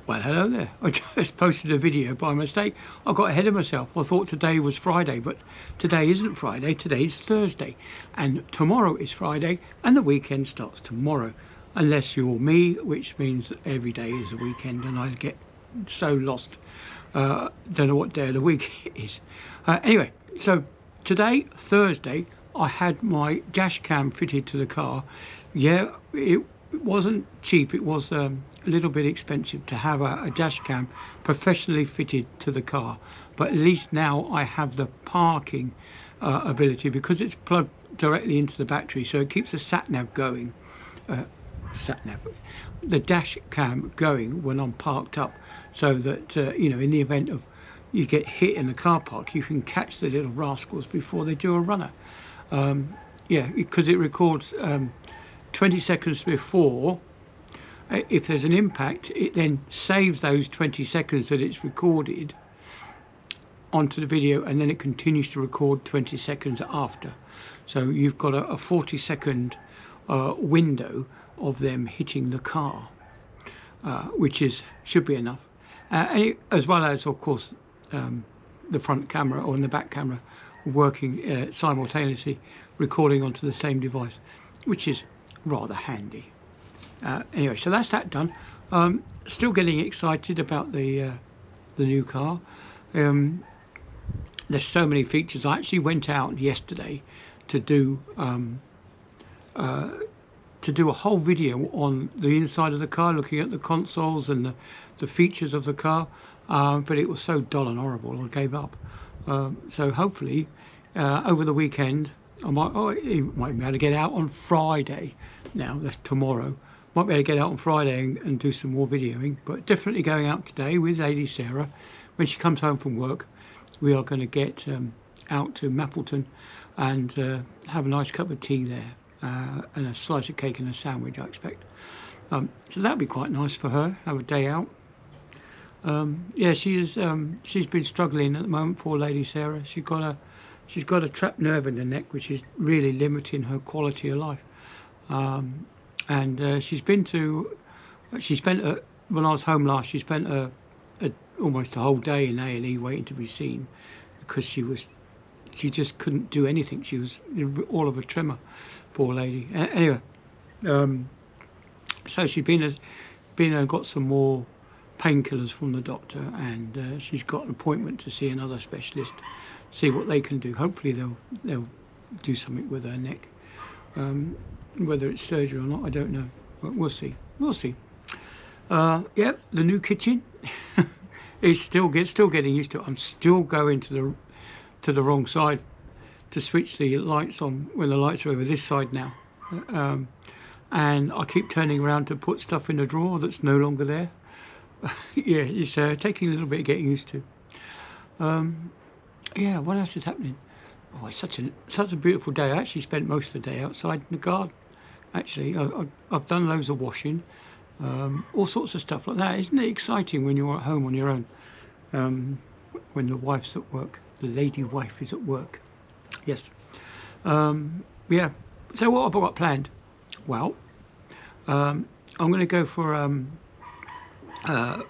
Well, hello there. I just posted a video by mistake. I got ahead of myself. I thought today was Friday, but today isn't Friday. Today's Thursday. And tomorrow is Friday, and the weekend starts tomorrow. Unless you're me, which means every day is a weekend, and I get so lost. Don't know what day of the week it is. Anyway, so today, Thursday, I had my dash cam fitted to the car. Yeah, it wasn't cheap. It was a little bit expensive to have a dash cam professionally fitted to the car, but at least now I have the parking ability because it's plugged directly into the battery, so it keeps the sat nav going. Sat nav, the dash cam going when I'm parked up, so that in the event of you get hit in the car park, you can catch the little rascals before they do a runner. Yeah, because it records 20 seconds before. If there's an impact, it then saves those 20 seconds that it's recorded onto the video, and then it continues to record 20 seconds after. So you've got a 40-second window of them hitting the car, which should be enough. As well as, of course, the front camera or the back camera working simultaneously, recording onto the same device, which is rather handy. Anyway, so that's that done. Still getting excited about the new car. There's so many features. I actually went out yesterday to do a whole video on the inside of the car, looking at the consoles and the features of the car, but it was so dull and horrible I gave up. So hopefully over the weekend I might be able to get out on Friday. Now that's tomorrow. Might be able to get out on Friday and do some more videoing, but definitely going out today with Lady Sarah. When she comes home from work, we are going to get out to Mappleton and have a nice cup of tea there, and a slice of cake and a sandwich, I expect. So that'll be quite nice for her, have a day out. Yeah, she's been struggling at the moment, poor Lady Sarah. She's got a trapped nerve in the neck, which is really limiting her quality of life. And she spent when I was home last, she spent almost a whole day in A&E waiting to be seen, because she just couldn't do anything. She was all of a tremor, poor lady. Anyway, so she's been and got some more painkillers from the doctor, and she's got an appointment to see another specialist, see what they can do. Hopefully they'll do something with her neck. Whether it's surgery or not, I don't know, but we'll see. Yeah, the new kitchen is still getting used to it. I'm still going to the wrong side to switch the lights on when the lights are over this side now, and I keep turning around to put stuff in a drawer that's no longer there. Yeah, it's taking a little bit of getting used to. Yeah, what else is happening? Oh, it's such a beautiful day. I actually spent most of the day outside in the garden. Actually, I've done loads of washing, all sorts of stuff like that. Isn't it exciting when you're at home on your own? When the wife's at work, the lady wife is at work. Yes. Yeah. So what have I got planned? Well, I'm going to go for a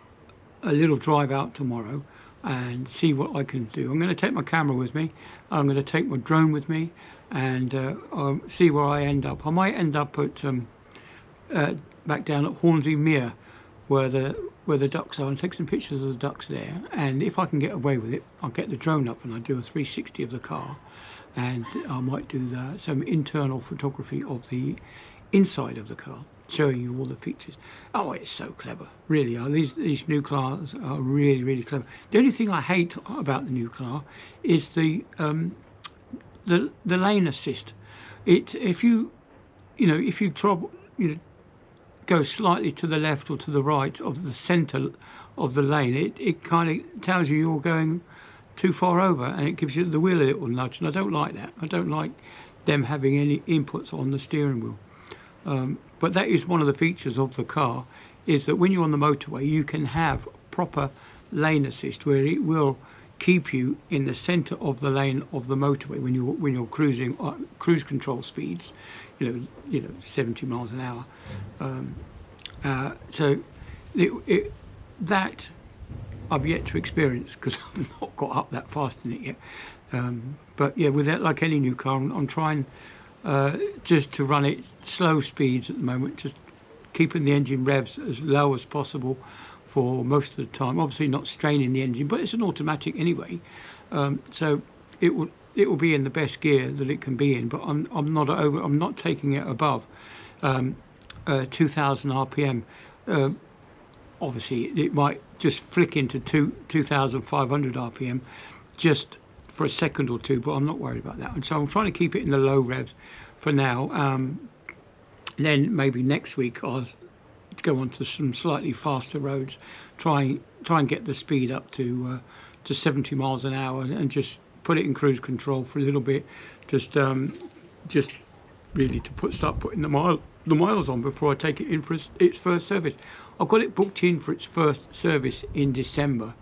little drive out tomorrow and see what I can do. I'm going to take my camera with me. I'm going to take my drone with me, and I'll see where I end up. I might end up at back down at Hornsey Mere, where the ducks are, and take some pictures of the ducks there. And if I can get away with it, I'll get the drone up and I'll do a 360 of the car, and I might do some internal photography of the inside of the car, showing you all the features. Oh, it's so clever, really are. These new cars are really, really clever. The only thing I hate about the new car is the lane assist. If you go slightly to the left or to the right of the centre of the lane, it kind of tells you you're going too far over, and it gives you the wheel a little nudge, and I don't like that. I don't like them having any inputs on the steering wheel. But that is one of the features of the car, is that when you're on the motorway, you can have proper lane assist, where it will keep you in the centre of the lane of the motorway when you're cruising cruise control speeds, 70 miles an hour. So that I've yet to experience because I've not got up that fast in it yet. But yeah, with that, like any new car, I'm trying just to run it slow speeds at the moment, just keeping the engine revs as low as possible for most of the time. Obviously not straining the engine, but it's an automatic anyway, so it will be in the best gear that it can be in. But I'm not taking it above 2000 RPM. Obviously it might just flick into 2500 RPM just for a second or two, but I'm not worried about that. And so I'm trying to keep it in the low revs for now. Then maybe next week I'll go onto some slightly faster roads, try and get the speed up to 70 miles an hour, and just put it in cruise control for a little bit, just really to start putting the miles on before I take it in for its first service. I've got it booked in for its first service in December,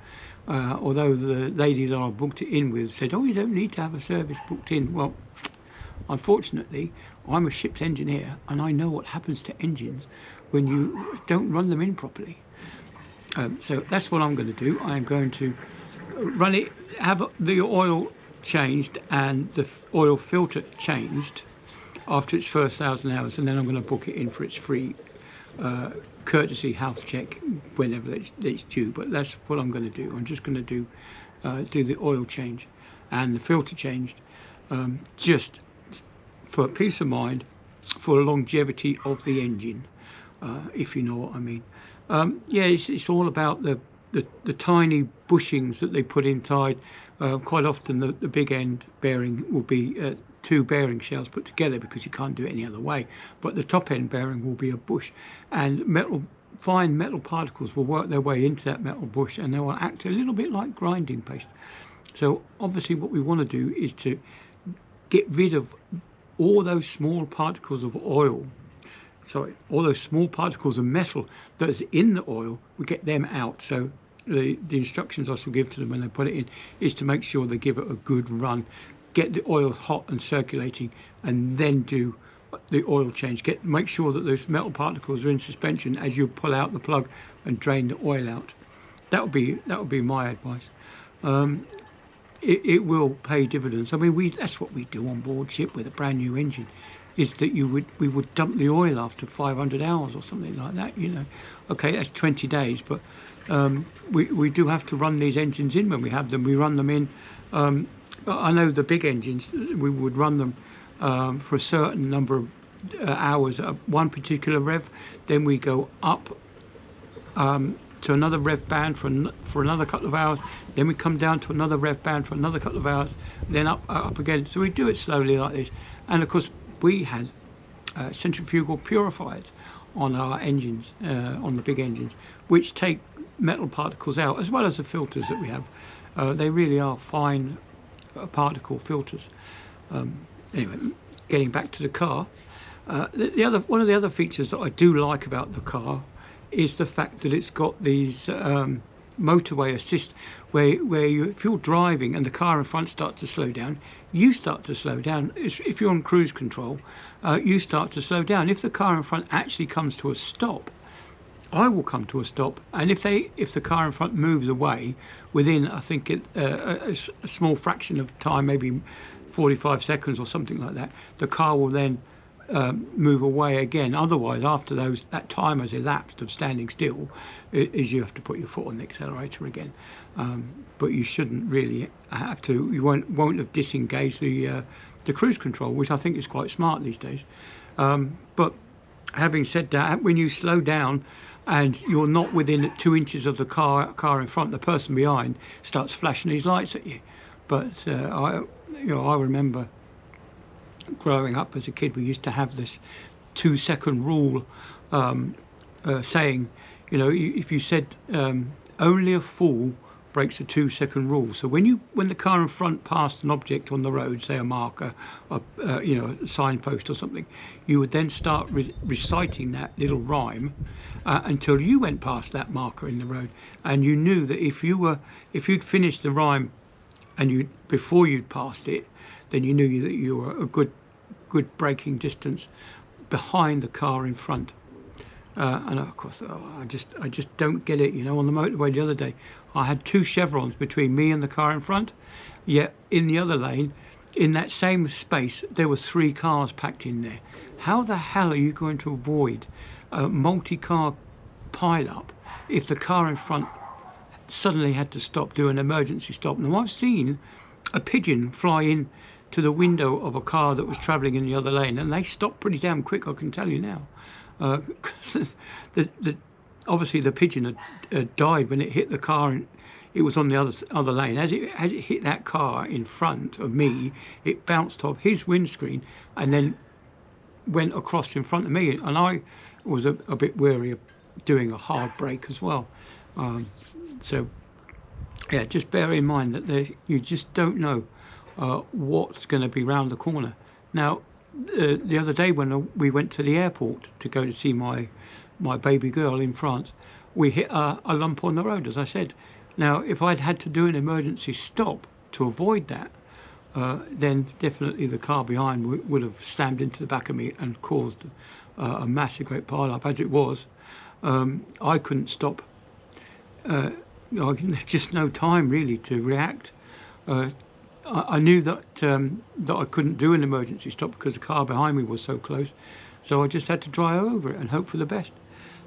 although the lady that I booked it in with said, oh, you don't need to have a service booked in. Well, unfortunately, I'm a ship's engineer and I know what happens to engines when you don't run them in properly. So that's what I'm going to do. I'm going to run it, have the oil changed and the oil filter changed after its first 1,000 hours, and then I'm going to book it in for its free courtesy health check whenever it's due. But that's what I'm going to do. I'm just going to do the oil change and the filter changed, just for peace of mind, for longevity of the engine, if you know what I mean. Yeah, it's all about the tiny bushings that they put inside. Quite often the big end bearing will be two bearing shells put together because you can't do it any other way, but the top end bearing will be a bush, and fine metal particles will work their way into that metal bush and they will act a little bit like grinding paste. So obviously what we want to do is to get rid of all those small particles of oil, all those small particles of metal that's in the oil. We get them out. So the instructions I shall give to them when they put it in is to make sure they give it a good run, get the oil hot and circulating, and then do the oil change. Make sure that those metal particles are in suspension as you pull out the plug and drain the oil out. That would be my advice. It will pay dividends. I mean, that's what we do on board ship with a brand new engine, is that we would dump the oil after 500 hours or something like that, you know. Okay, that's 20 days, but we do have to run these engines in when we have them. We run them in. I know the big engines, we would run them for a certain number of hours at one particular rev. Then we go up to another rev band for another couple of hours. Then we come down to another rev band for another couple of hours. Then up again. So we do it slowly like this. And of course, we had centrifugal purifiers on our engines, on the big engines, which take metal particles out, as well as the filters that we have. They really are fine particle filters. Anyway, getting back to the car, one of the other features that I do like about the car is the fact that it's got these motorway assist, where if you're driving and the car in front starts to slow down, you start to slow down. If you're on cruise control, you start to slow down. If the car in front actually comes to a stop, I will come to a stop, and if the car in front moves away within, I think a small fraction of time, maybe 45 seconds or something like that, the car will then move away again. Otherwise, after that time has elapsed of standing still, is you have to put your foot on the accelerator again. But you shouldn't really have to. You won't have disengaged the cruise control, which I think is quite smart these days. But having said that, when you slow down and you're not within 2 inches of the car in front, the person behind starts flashing his lights at you. But I remember growing up as a kid, we used to have this 2-second rule, saying, if you said only a fool breaks a 2-second rule. So when the car in front passed an object on the road, say a marker, a signpost or something, you would then start reciting that little rhyme until you went past that marker in the road, and you knew that if you'd finished the rhyme and before you'd passed it, then you knew that you were a good braking distance behind the car in front. And of course, I just don't get it. You know, on the motorway the other day, I had two chevrons between me and the car in front. Yet in the other lane, in that same space, there were 3 cars packed in there. How the hell are you going to avoid a multi-car pile-up if the car in front suddenly had to stop, do an emergency stop? Now, I've seen a pigeon fly in to the window of a car that was travelling in the other lane, and they stopped pretty damn quick, I can tell you now. Obviously the pigeon had died when it hit the car, and it was on the other lane. As it hit that car in front of me, it bounced off his windscreen and then went across in front of me, and I was a bit wary of doing a hard brake as well. So yeah, just bear in mind that you just don't know what's going to be round the corner. Now, the other day when we went to the airport to go to see my baby girl in France, we hit a lump on the road, as I said. Now, if I'd had to do an emergency stop to avoid that, then definitely the car behind would have slammed into the back of me and caused a massive great pile-up. As it was, I couldn't stop. There's just no time really to react. I knew that I couldn't do an emergency stop because the car behind me was so close, so I just had to drive over it and hope for the best.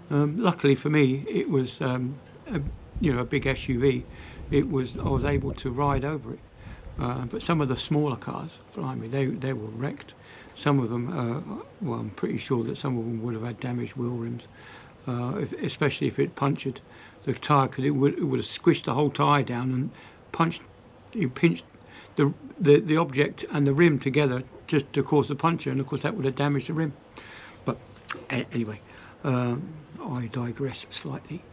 Luckily for me, it was a big SUV. I was able to ride over it. But some of the smaller cars behind me, they were wrecked. Some of them, well, I'm pretty sure that some of them would have had damaged wheel rims, especially if it punctured the tyre, because it would have squished the whole tyre down and pinched the object and the rim together just to cause the puncture, and of course that would have damaged the rim. But anyway, I digress slightly.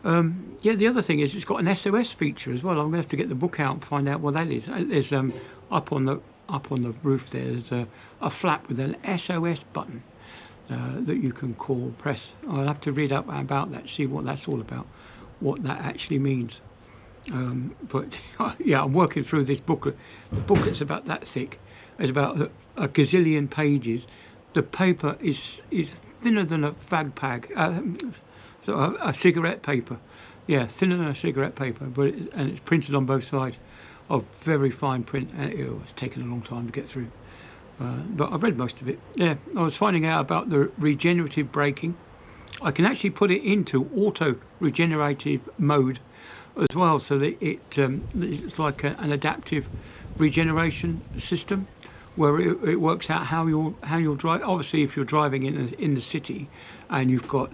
Yeah, the other thing is it's got an SOS feature as well. I'm going to have to get the book out and find out what that is. There's up on the roof there's a flap with an SOS button that you can press. I'll have to read up about that, see what that's all about, what that actually means. But yeah, I'm working through this booklet. The booklet's about that thick. It's about a gazillion pages. The paper is thinner than a fag pack. So a cigarette paper, yeah, thinner than a cigarette paper, and it's printed on both sides of very fine print, and it's taken a long time to get through. But I've read most of it. Yeah, I was finding out about the regenerative braking. I can actually put it into auto regenerative mode as well, so that it's like an adaptive regeneration system, where it works out how you'll drive. Obviously, if you're driving in the city and you've got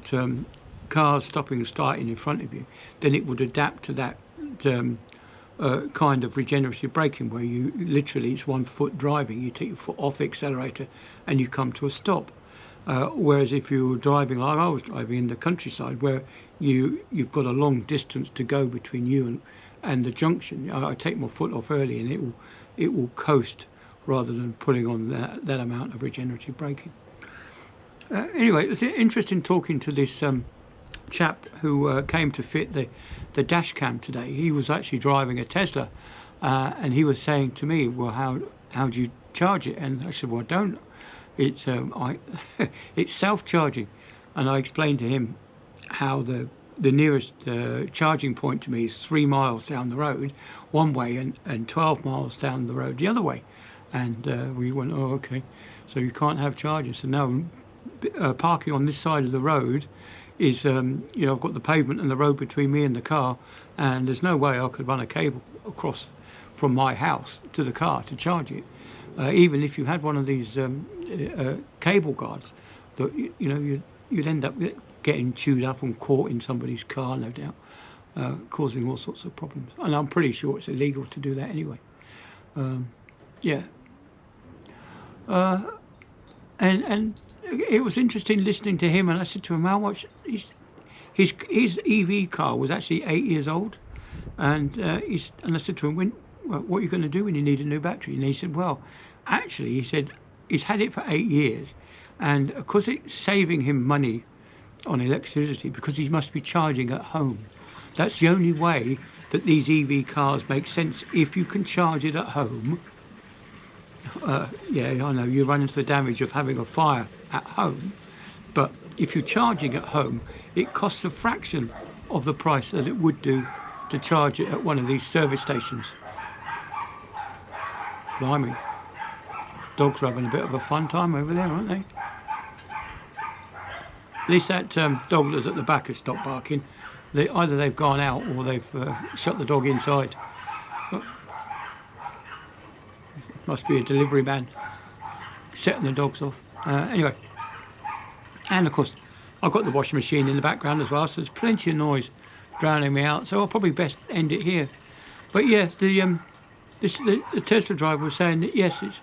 cars stopping and starting in front of you, then it would adapt to that kind of regenerative braking, where you literally, it's 1 foot driving, you take your foot off the accelerator and you come to a stop. Whereas if you're driving like I was driving in the countryside, where you've got a long distance to go between you and the junction, I take my foot off early and it will coast rather than putting on that amount of regenerative braking. Anyway, it was interesting talking to this chap who came to fit the dash cam today. He was actually driving a Tesla, and he was saying to me, well, how do you charge it? And I said, well, I don't. It's it's self-charging, and I explained to him how the nearest charging point to me is 3 miles down the road one way and 12 miles down the road the other way. And we went, oh, okay, so you can't have charging. So no, parking on this side of the road is, I've got the pavement and the road between me and the car, and there's no way I could run a cable across from my house to the car to charge it. Even if you had one of these cable guards, that you'd end up getting chewed up and caught in somebody's car, no doubt, causing all sorts of problems. And I'm pretty sure it's illegal to do that anyway. Yeah. And it was interesting listening to him, and I said to him, how much his EV car was actually 8 years old, and I said to him, what are you going to do when you need a new battery? And he said, well, actually, he said he's had it for 8 years, and of course it's saving him money on electricity because he must be charging at home. That's the only way that these EV cars make sense. If you can charge it at home, yeah, I know you run into the damage of having a fire at home, But if you're charging at home, it costs a fraction of the price that it would do to charge it at one of these service stations. Blimey. Dogs are having a bit of a fun time over there, aren't they? At least that dog that's at the back has stopped barking. Either they've gone out or they've shut the dog inside. But must be a delivery man setting the dogs off. Anyway, and of course I've got the washing machine in the background as well, so there's plenty of noise drowning me out, so I'll probably best end it here. But yeah, the Tesla driver was saying that yes, it's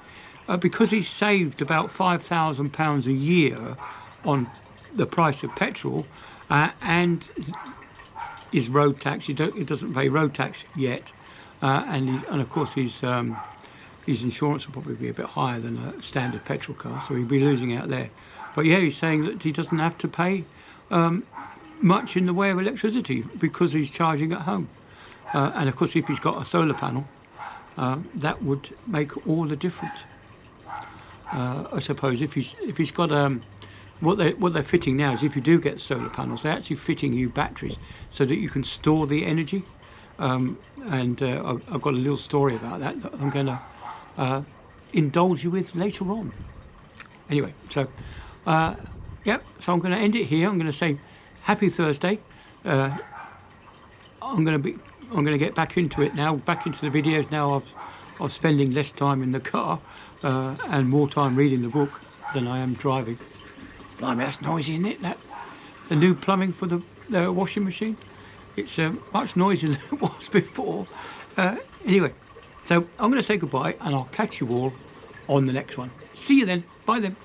because he's saved about £5,000 a year on the price of petrol and his road tax. He doesn't pay road tax yet, and of course his insurance will probably be a bit higher than a standard petrol car, so he'll be losing out there. But yeah, he's saying that he doesn't have to pay much in the way of electricity because he's charging at home. And of course, if he's got a solar panel, that would make all the difference. I suppose if he's got what they're fitting now is, if you do get solar panels, they're actually fitting you batteries so that you can store the energy. And I've got a little story about that I'm going to indulge you with later on. Anyway, so yeah, so I'm going to end it here. I'm going to say happy Thursday. I'm going to get back into it now, back into the videos now. I'm spending less time in the car and more time reading the book than I am driving. Blimey, that's noisy, isn't it? The new plumbing for the washing machine. It's much noisier than it was before. Anyway, so I'm going to say goodbye, and I'll catch you all on the next one. See you then. Bye then.